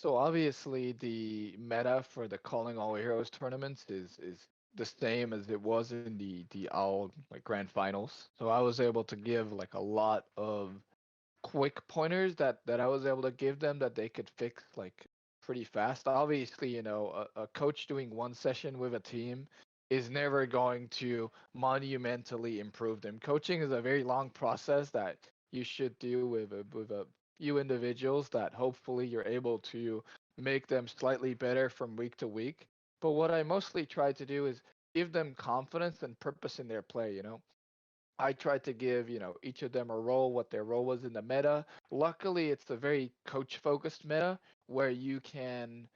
So obviously the meta for the Calling All Heroes tournaments is the same as it was in the all like grand finals. So I was able to give like a lot of quick pointers that I was able to give them that they could fix like pretty fast. Obviously, a coach doing one session with a team is never going to monumentally improve them. Coaching is a very long process that you should do with a few individuals that hopefully you're able to make them slightly better from week to week. But what I mostly try to do is give them confidence and purpose in their play. I tried to give, each of them a role, what their role was in the meta. Luckily, it's a very coach focused meta where you can,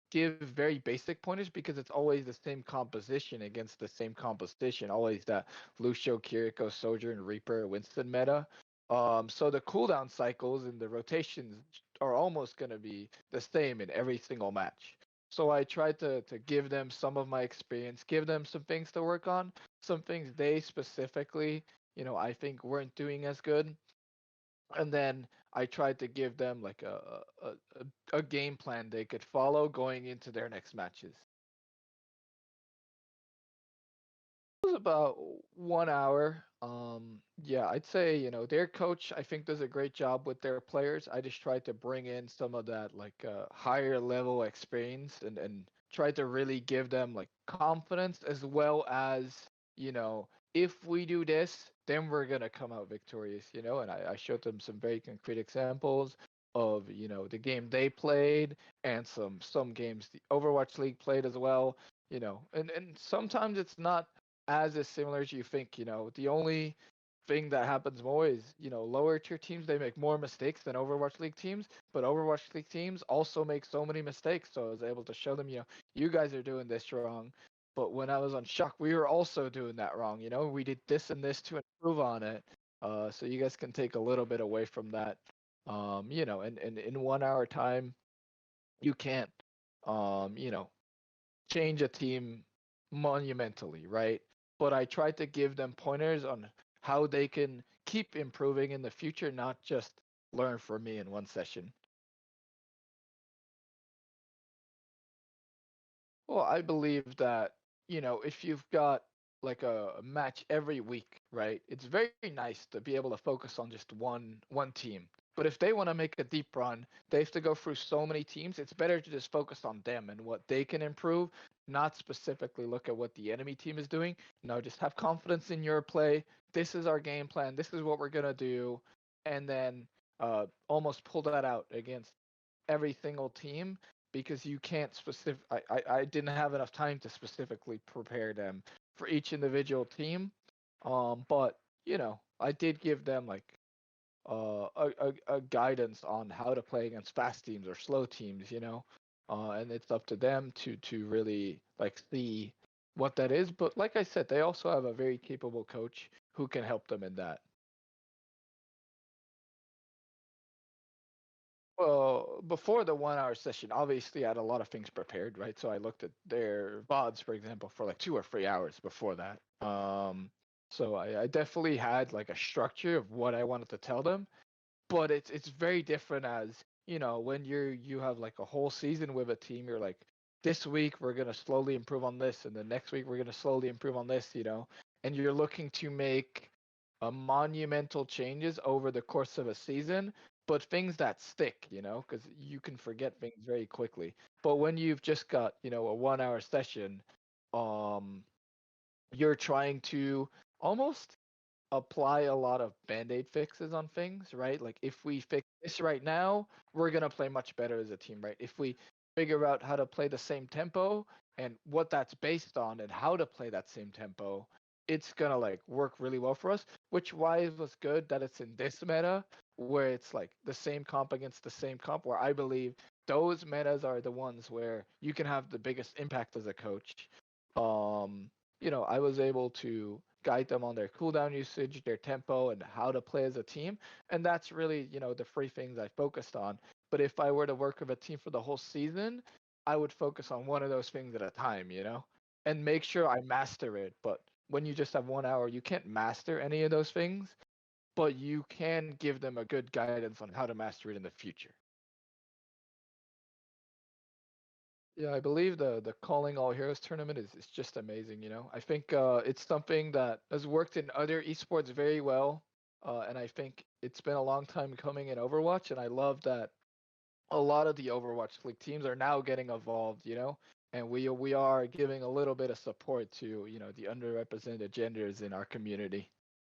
give very basic pointers because it's always the same composition against the same composition, always that Lucio, Kiriko, Soldier, and Reaper, Winston meta. So the cooldown cycles and the rotations are almost going to be the same in every single match. So I tried to give them some of my experience, give them some things to work on, some things they specifically, I think weren't doing as good. And then I tried to give them like a game plan they could follow going into their next matches. It was about 1 hour. Yeah, I'd say, their coach, I think, does a great job with their players. I just tried to bring in some of that like higher level experience and try to really give them like confidence as well as, if we do this, then we're gonna come out victorious. And I showed them some very concrete examples of, the game they played and some games the Overwatch League played as well. And sometimes it's not as similar as you think. The only thing that happens more is, lower tier teams, they make more mistakes than Overwatch League teams, but Overwatch League teams also make so many mistakes. So I was able to show them, you guys are doing this wrong. But when I was on Shock, we were also doing that wrong. We did this and this to improve on it. So you guys can take a little bit away from that. And in 1 hour time, you can't, um, you know, change a team monumentally, right? But I try to give them pointers on how they can keep improving in the future, not just learn from me in one session. Well, I believe that, if you've got like a match every week, right? It's very nice to be able to focus on just one team. But if they want to make a deep run, they have to go through so many teams. It's better to just focus on them and what they can improve, not specifically look at what the enemy team is doing. No, just have confidence in your play. This is our game plan. This is what we're gonna do, and then almost pull that out against every single team because you can't I didn't have enough time to specifically prepare them for each individual team. But I did give them like a guidance on how to play against fast teams or slow teams. And it's up to them to really like see what that is. But like I said, they also have a very capable coach who can help them in that. Well, before the 1 hour session, obviously I had a lot of things prepared, right? So I looked at their VODs, for example, for like 2 or 3 hours before that. So I definitely had like a structure of what I wanted to tell them, but it's very different as, when you have like a whole season with a team, you're like, this week we're gonna slowly improve on this, and the next week we're gonna slowly improve on this, and you're looking to make a monumental changes over the course of a season, but things that stick, because you can forget things very quickly. But when you've just got, a 1 hour session, um, you're trying to almost apply a lot of band-aid fixes on things, right? Like if we fix this right now, we're gonna play much better as a team, right? If we figure out how to play the same tempo and what that's based on and how to play that same tempo, it's gonna like work really well for us. Which why it was good that it's in this meta where it's like the same comp against the same comp, where I believe those metas are the ones where you can have the biggest impact as a coach. I was able to guide them on their cooldown usage, their tempo, and how to play as a team. And that's really, the three things I focused on. But if I were to work with a team for the whole season, I would focus on one of those things at a time, and make sure I master it. But when you just have 1 hour, you can't master any of those things, but you can give them a good guidance on how to master it in the future. Yeah, I believe the Calling All Heroes tournament is just amazing, you know. I think it's something that has worked in other esports very well. And I think it's been a long time coming in Overwatch, and I love that a lot of the Overwatch League teams are now getting involved, you know, and we are giving a little bit of support to, you know, the underrepresented genders in our community.